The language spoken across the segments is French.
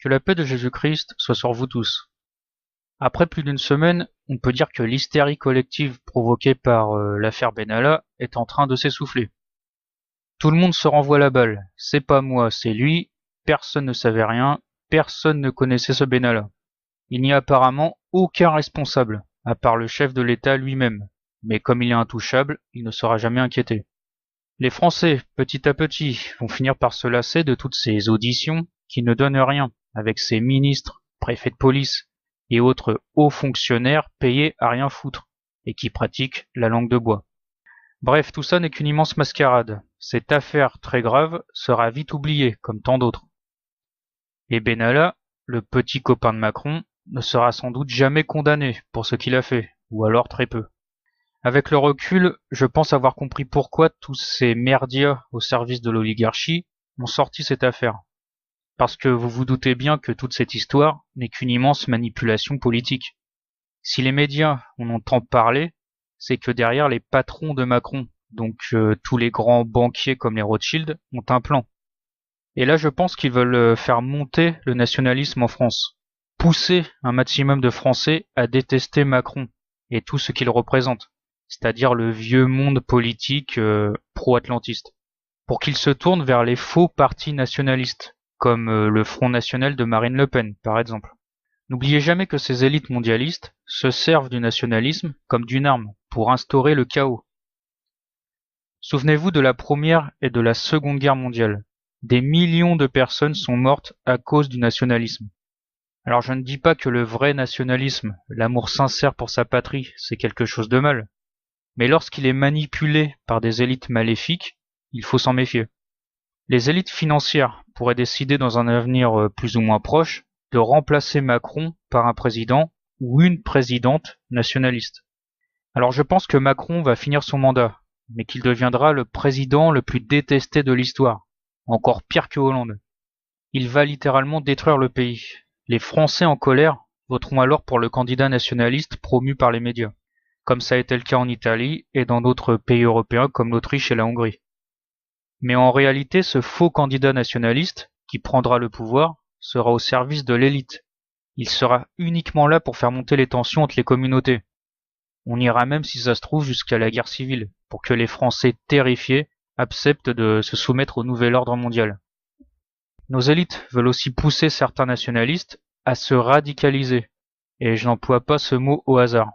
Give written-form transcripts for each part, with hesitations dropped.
Que la paix de Jésus-Christ soit sur vous tous. Après plus d'une semaine, on peut dire que l'hystérie collective provoquée par l'affaire Benalla est en train de s'essouffler. Tout le monde se renvoie la balle. C'est pas moi, c'est lui. Personne ne savait rien. Personne ne connaissait ce Benalla. Il n'y a apparemment aucun responsable, à part le chef de l'État lui-même. Mais comme il est intouchable, il ne sera jamais inquiété. Les Français, petit à petit, vont finir par se lasser de toutes ces auditions qui ne donnent rien, avec ces ministres, préfets de police et autres hauts fonctionnaires payés à rien foutre et qui pratiquent la langue de bois. Bref, tout ça n'est qu'une immense mascarade. Cette affaire très grave sera vite oubliée, comme tant d'autres. Et Benalla, le petit copain de Macron, ne sera sans doute jamais condamné pour ce qu'il a fait, ou alors très peu. Avec le recul, je pense avoir compris pourquoi tous ces merdias au service de l'oligarchie ont sorti cette affaire. Parce que vous vous doutez bien que toute cette histoire n'est qu'une immense manipulation politique. Si les médias en entendent parler, c'est que derrière les patrons de Macron, donc tous les grands banquiers comme les Rothschild, ont un plan. Et là, je pense qu'ils veulent faire monter le nationalisme en France, pousser un maximum de Français à détester Macron et tout ce qu'il représente, c'est-à-dire le vieux monde politique pro-atlantiste, pour qu'ils se tournent vers les faux partis nationalistes, comme le Front National de Marine Le Pen, par exemple. N'oubliez jamais que ces élites mondialistes se servent du nationalisme comme d'une arme pour instaurer le chaos. Souvenez-vous de la Première et de la Seconde Guerre mondiale. Des millions de personnes sont mortes à cause du nationalisme. Alors je ne dis pas que le vrai nationalisme, l'amour sincère pour sa patrie, c'est quelque chose de mal. Mais lorsqu'il est manipulé par des élites maléfiques, il faut s'en méfier. Les élites financières pourraient décider dans un avenir plus ou moins proche de remplacer Macron par un président ou une présidente nationaliste. Alors je pense que Macron va finir son mandat, mais qu'il deviendra le président le plus détesté de l'histoire, encore pire que Hollande. Il va littéralement détruire le pays. Les Français en colère voteront alors pour le candidat nationaliste promu par les médias, comme ça a été le cas en Italie et dans d'autres pays européens comme l'Autriche et la Hongrie. Mais en réalité, ce faux candidat nationaliste, qui prendra le pouvoir, sera au service de l'élite. Il sera uniquement là pour faire monter les tensions entre les communautés. On ira même, si ça se trouve, jusqu'à la guerre civile, pour que les Français terrifiés acceptent de se soumettre au nouvel ordre mondial. Nos élites veulent aussi pousser certains nationalistes à se radicaliser, et je n'emploie pas ce mot au hasard.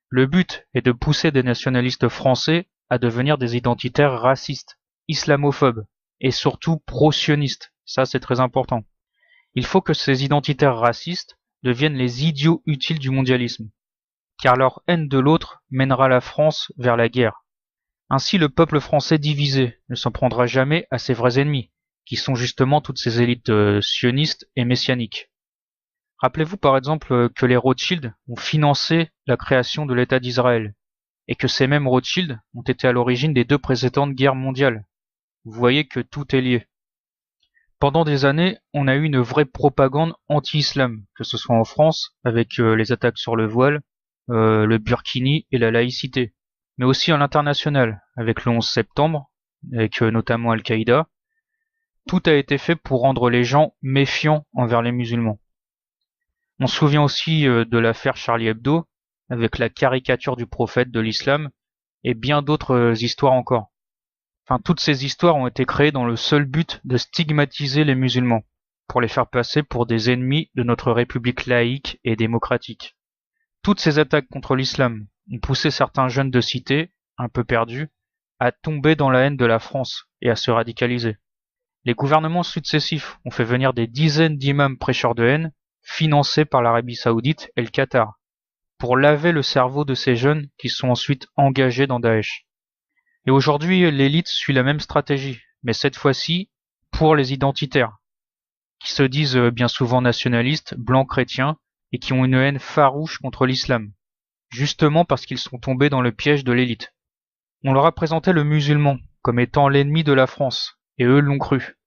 Le but est de pousser des nationalistes français à devenir des identitaires racistes, islamophobes, et surtout pro-sionistes. Ça, c'est très important. Il faut que ces identitaires racistes deviennent les idiots utiles du mondialisme, car leur haine de l'autre mènera la France vers la guerre. Ainsi, le peuple français divisé ne s'en prendra jamais à ses vrais ennemis, qui sont justement toutes ces élites sionistes et messianiques. Rappelez-vous par exemple que les Rothschild ont financé la création de l'État d'Israël, et que ces mêmes Rothschild ont été à l'origine des deux précédentes guerres mondiales. Vous voyez que tout est lié. Pendant des années, on a eu une vraie propagande anti-islam, que ce soit en France, avec les attaques sur le voile, le burkini et la laïcité, mais aussi à l'international, avec le 11 septembre, avec notamment Al-Qaïda. Tout a été fait pour rendre les gens méfiants envers les musulmans. On se souvient aussi de l'affaire Charlie Hebdo, avec la caricature du prophète de l'islam, et bien d'autres histoires encore. Enfin, toutes ces histoires ont été créées dans le seul but de stigmatiser les musulmans, pour les faire passer pour des ennemis de notre République laïque et démocratique. Toutes ces attaques contre l'islam ont poussé certains jeunes de cité, un peu perdus, à tomber dans la haine de la France et à se radicaliser. Les gouvernements successifs ont fait venir des dizaines d'imams prêcheurs de haine, financés par l'Arabie Saoudite et le Qatar, pour laver le cerveau de ces jeunes qui sont ensuite engagés dans Daesh. Et aujourd'hui, l'élite suit la même stratégie, mais cette fois-ci pour les identitaires, qui se disent bien souvent nationalistes, blancs chrétiens, et qui ont une haine farouche contre l'islam, justement parce qu'ils sont tombés dans le piège de l'élite. On leur a présenté le musulman comme étant l'ennemi de la France, et eux l'ont cru.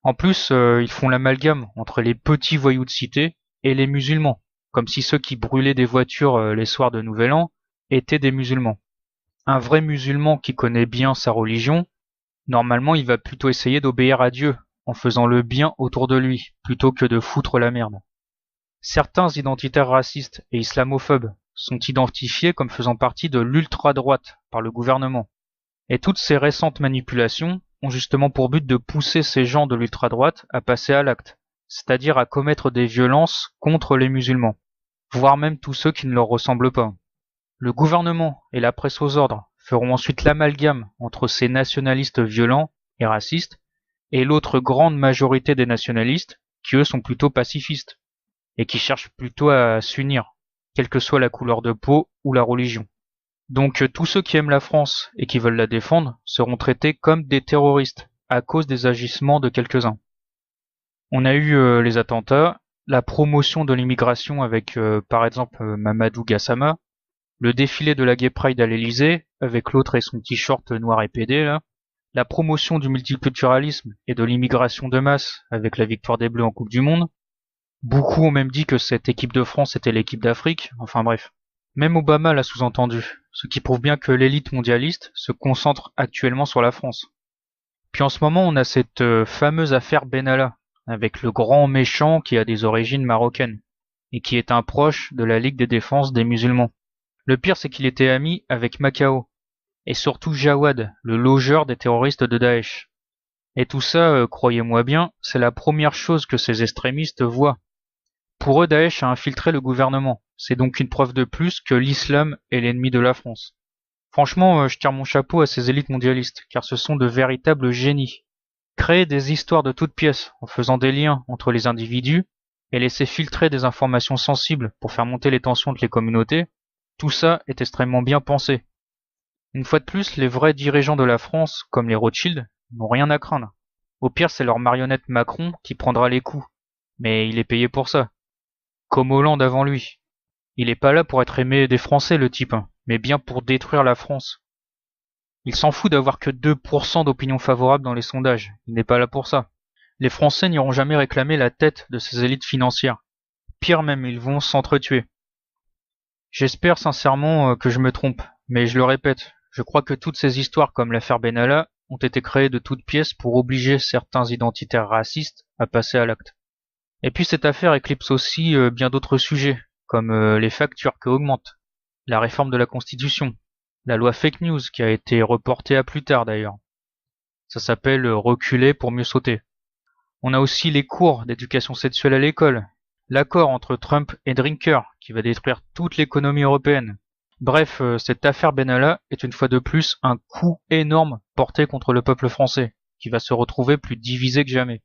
En plus, ils font l'amalgame entre les petits voyous de cité et les musulmans, comme si ceux qui brûlaient des voitures les soirs de Nouvel An étaient des musulmans. Un vrai musulman qui connaît bien sa religion, normalement il va plutôt essayer d'obéir à Dieu en faisant le bien autour de lui, plutôt que de foutre la merde. Certains identitaires racistes et islamophobes sont identifiés comme faisant partie de l'ultra-droite par le gouvernement. Et toutes ces récentes manipulations ont justement pour but de pousser ces gens de l'ultra-droite à passer à l'acte, c'est-à-dire à commettre des violences contre les musulmans, voire même tous ceux qui ne leur ressemblent pas. Le gouvernement et la presse aux ordres feront ensuite l'amalgame entre ces nationalistes violents et racistes et l'autre grande majorité des nationalistes qui eux sont plutôt pacifistes et qui cherchent plutôt à s'unir, quelle que soit la couleur de peau ou la religion. Donc tous ceux qui aiment la France et qui veulent la défendre seront traités comme des terroristes à cause des agissements de quelques-uns. On a eu les attentats, la promotion de l'immigration avec par exemple Mamadou Gassama, le défilé de la Gay Pride à l'Elysée avec l'autre et son t-shirt noir et pédé là, la promotion du multiculturalisme et de l'immigration de masse avec la victoire des Bleus en Coupe du Monde. Beaucoup ont même dit que cette équipe de France était l'équipe d'Afrique, enfin bref. Même Obama l'a sous-entendu, ce qui prouve bien que l'élite mondialiste se concentre actuellement sur la France. Puis en ce moment, on a cette fameuse affaire Benalla, avec le grand méchant qui a des origines marocaines, et qui est un proche de la Ligue des défenses des musulmans. Le pire, c'est qu'il était ami avec Macao, et surtout Jawad, le logeur des terroristes de Daesh. Et tout ça, croyez-moi bien, c'est la première chose que ces extrémistes voient. Pour eux, Daesh a infiltré le gouvernement. C'est donc une preuve de plus que l'islam est l'ennemi de la France. Franchement, je tire mon chapeau à ces élites mondialistes, car ce sont de véritables génies. Créer des histoires de toutes pièces en faisant des liens entre les individus et laisser filtrer des informations sensibles pour faire monter les tensions entre les communautés, tout ça est extrêmement bien pensé. Une fois de plus, les vrais dirigeants de la France, comme les Rothschild, n'ont rien à craindre. Au pire, c'est leur marionnette Macron qui prendra les coups. Mais il est payé pour ça. Comme Hollande avant lui. Il est pas là pour être aimé des Français, le type, mais bien pour détruire la France. Il s'en fout d'avoir que 2% d'opinion favorable dans les sondages. Il n'est pas là pour ça. Les Français n'iront jamais réclamer la tête de ces élites financières. Pire même, ils vont s'entretuer. J'espère sincèrement que je me trompe, mais je le répète, je crois que toutes ces histoires comme l'affaire Benalla ont été créées de toutes pièces pour obliger certains identitaires racistes à passer à l'acte. Et puis cette affaire éclipse aussi bien d'autres sujets, comme les factures qui augmentent, la réforme de la Constitution, la loi fake news qui a été reportée à plus tard d'ailleurs. Ça s'appelle reculer pour mieux sauter. On a aussi les cours d'éducation sexuelle à l'école, l'accord entre Trump et Drinker qui va détruire toute l'économie européenne. Bref, cette affaire Benalla est une fois de plus un coup énorme porté contre le peuple français, qui va se retrouver plus divisé que jamais.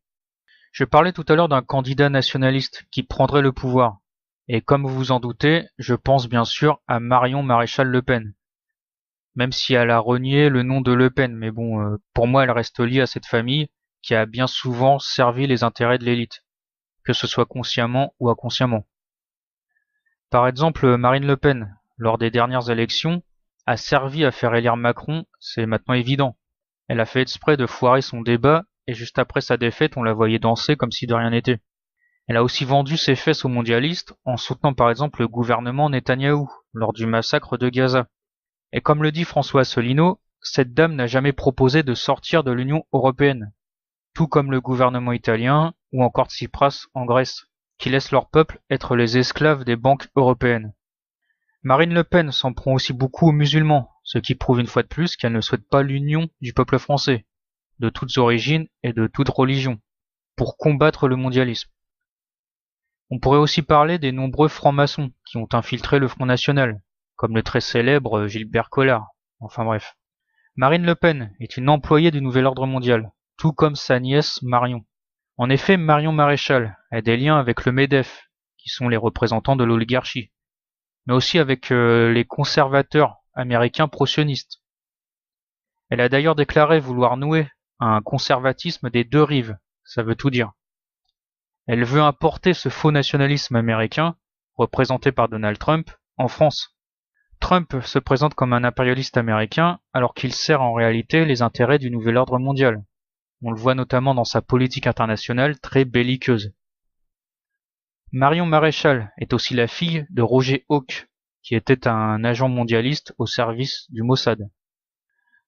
Je parlais tout à l'heure d'un candidat nationaliste qui prendrait le pouvoir. Et comme vous vous en doutez, je pense bien sûr à Marion Maréchal Le Pen. Même si elle a renié le nom de Le Pen, mais bon, pour moi elle reste liée à cette famille qui a bien souvent servi les intérêts de l'élite, que ce soit consciemment ou inconsciemment. Par exemple, Marine Le Pen, lors des dernières élections, a servi à faire élire Macron, c'est maintenant évident. Elle a fait exprès de foirer son débat et juste après sa défaite, on la voyait danser comme si de rien n'était. Elle a aussi vendu ses fesses aux mondialistes en soutenant par exemple le gouvernement Netanyahou lors du massacre de Gaza. Et comme le dit François Asselineau, cette dame n'a jamais proposé de sortir de l'Union européenne, tout comme le gouvernement italien ou encore Tsipras en Grèce, qui laissent leur peuple être les esclaves des banques européennes. Marine Le Pen s'en prend aussi beaucoup aux musulmans, ce qui prouve une fois de plus qu'elle ne souhaite pas l'union du peuple français, de toutes origines et de toutes religions, pour combattre le mondialisme. On pourrait aussi parler des nombreux francs-maçons qui ont infiltré le Front National, comme le très célèbre Gilbert Collard. Enfin bref. Marine Le Pen est une employée du Nouvel Ordre Mondial, tout comme sa nièce Marion. En effet, Marion Maréchal a des liens avec le MEDEF, qui sont les représentants de l'oligarchie, mais aussi avec les conservateurs américains pro-sionistes. Elle a d'ailleurs déclaré vouloir nouer un conservatisme des deux rives, ça veut tout dire. Elle veut importer ce faux nationalisme américain, représenté par Donald Trump, en France. Trump se présente comme un impérialiste américain alors qu'il sert en réalité les intérêts du nouvel ordre mondial. On le voit notamment dans sa politique internationale très belliqueuse. Marion Maréchal est aussi la fille de Roger Hawke, qui était un agent mondialiste au service du Mossad.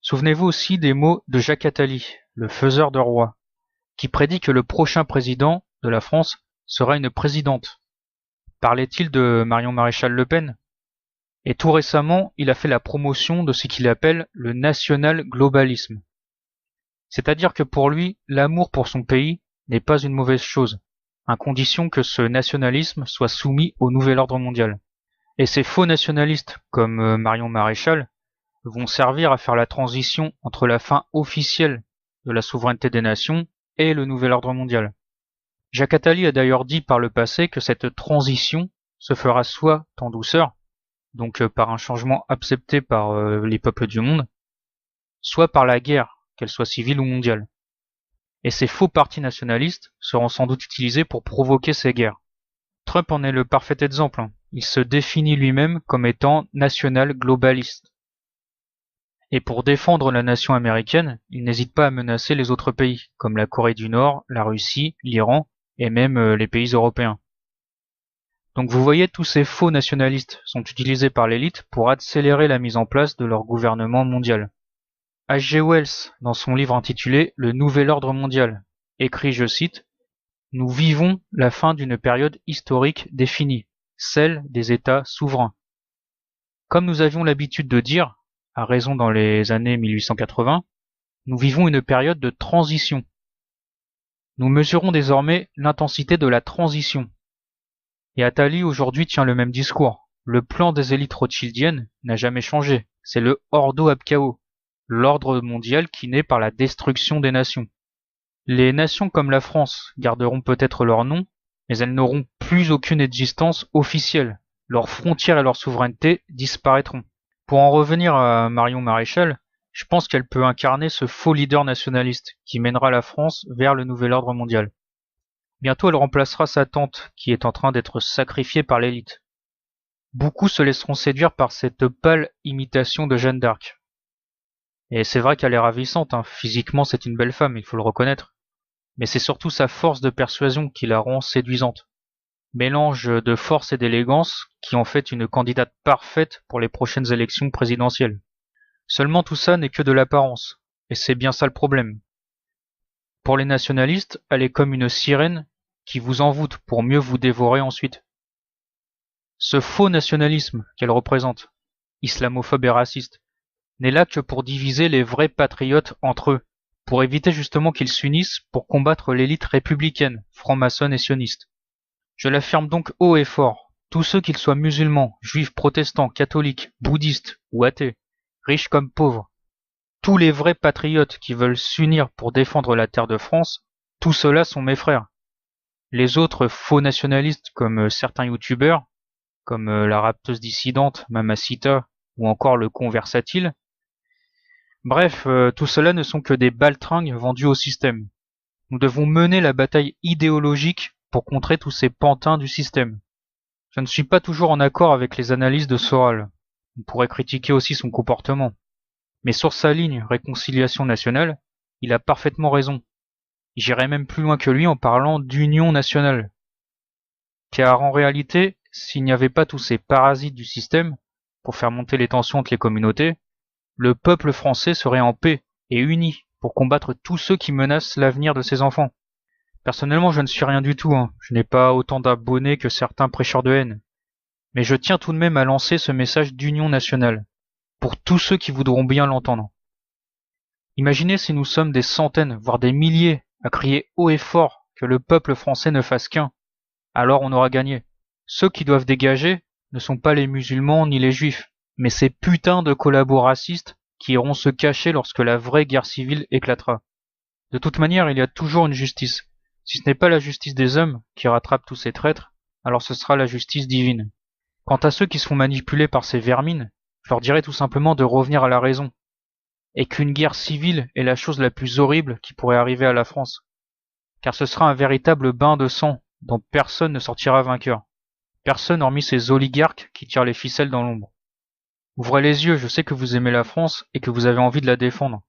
Souvenez-vous aussi des mots de Jacques Attali, le faiseur de rois, qui prédit que le prochain président de la France sera une présidente. Parlait-il de Marion Maréchal Le Pen? Et tout récemment, il a fait la promotion de ce qu'il appelle le national-globalisme. C'est-à-dire que pour lui, l'amour pour son pays n'est pas une mauvaise chose, à condition que ce nationalisme soit soumis au nouvel ordre mondial. Et ces faux nationalistes, comme Marion Maréchal, vont servir à faire la transition entre la fin officielle de la souveraineté des nations et le nouvel ordre mondial. Jacques Attali a d'ailleurs dit par le passé que cette transition se fera soit en douceur, donc par un changement accepté par les peuples du monde, soit par la guerre, qu'elle soit civile ou mondiale. Et ces faux partis nationalistes seront sans doute utilisés pour provoquer ces guerres. Trump en est le parfait exemple. Il se définit lui-même comme étant national-globaliste. Et pour défendre la nation américaine, il n'hésite pas à menacer les autres pays, comme la Corée du Nord, la Russie, l'Iran et même les pays européens. Donc vous voyez, tous ces faux nationalistes sont utilisés par l'élite pour accélérer la mise en place de leur gouvernement mondial. H.G. Wells, dans son livre intitulé Le Nouvel Ordre Mondial, écrit, je cite, « Nous vivons la fin d'une période historique définie, celle des États souverains. Comme nous avions l'habitude de dire, à raison dans les années 1880, nous vivons une période de transition. Nous mesurons désormais l'intensité de la transition. » Et Attali aujourd'hui tient le même discours. Le plan des élites rothschildiennes n'a jamais changé. C'est le Ordo ab Chao, l'ordre mondial qui naît par la destruction des nations. Les nations comme la France garderont peut-être leur nom, mais elles n'auront plus aucune existence officielle. Leurs frontières et leur souveraineté disparaîtront. Pour en revenir à Marion Maréchal, je pense qu'elle peut incarner ce faux leader nationaliste qui mènera la France vers le nouvel ordre mondial. Bientôt elle remplacera sa tante qui est en train d'être sacrifiée par l'élite. Beaucoup se laisseront séduire par cette pâle imitation de Jeanne d'Arc. Et c'est vrai qu'elle est ravissante, hein. Physiquement c'est une belle femme, il faut le reconnaître. Mais c'est surtout sa force de persuasion qui la rend séduisante. Mélange de force et d'élégance qui en fait une candidate parfaite pour les prochaines élections présidentielles. Seulement tout ça n'est que de l'apparence, et c'est bien ça le problème. Pour les nationalistes, elle est comme une sirène qui vous envoûte pour mieux vous dévorer ensuite. Ce faux nationalisme qu'elle représente, islamophobe et raciste, n'est là que pour diviser les vrais patriotes entre eux, pour éviter justement qu'ils s'unissent pour combattre l'élite républicaine, franc-maçonne et sioniste. Je l'affirme donc haut et fort, tous ceux qu'ils soient musulmans, juifs, protestants, catholiques, bouddhistes ou athées, riches comme pauvres, tous les vrais patriotes qui veulent s'unir pour défendre la terre de France, tous ceux-là sont mes frères. Les autres faux nationalistes comme certains youtubeurs, comme la rapteuse dissidente Mamacita ou encore le con versatile, bref, tout cela ne sont que des baltringues vendus au système. Nous devons mener la bataille idéologique pour contrer tous ces pantins du système. Je ne suis pas toujours en accord avec les analyses de Soral. On pourrait critiquer aussi son comportement. Mais sur sa ligne réconciliation nationale, il a parfaitement raison. J'irais même plus loin que lui en parlant d'union nationale. Car en réalité, s'il n'y avait pas tous ces parasites du système, pour faire monter les tensions entre les communautés, le peuple français serait en paix et uni pour combattre tous ceux qui menacent l'avenir de ses enfants. Personnellement, je ne suis rien du tout, hein. Je n'ai pas autant d'abonnés que certains prêcheurs de haine. Mais je tiens tout de même à lancer ce message d'union nationale, pour tous ceux qui voudront bien l'entendre. Imaginez si nous sommes des centaines, voire des milliers, à crier haut et fort que le peuple français ne fasse qu'un. Alors on aura gagné. Ceux qui doivent dégager ne sont pas les musulmans ni les juifs, mais ces putains de collabos racistes qui iront se cacher lorsque la vraie guerre civile éclatera. De toute manière, il y a toujours une justice. Si ce n'est pas la justice des hommes qui rattrape tous ces traîtres, alors ce sera la justice divine. Quant à ceux qui se font manipuler par ces vermines, je leur dirai tout simplement de revenir à la raison, et qu'une guerre civile est la chose la plus horrible qui pourrait arriver à la France, car ce sera un véritable bain de sang dont personne ne sortira vainqueur. Personne hormis ces oligarques qui tirent les ficelles dans l'ombre. Ouvrez les yeux, je sais que vous aimez la France et que vous avez envie de la défendre,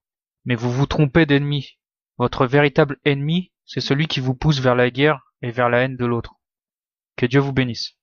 mais vous vous trompez d'ennemi. Votre véritable ennemi, c'est celui qui vous pousse vers la guerre et vers la haine de l'autre. Que Dieu vous bénisse.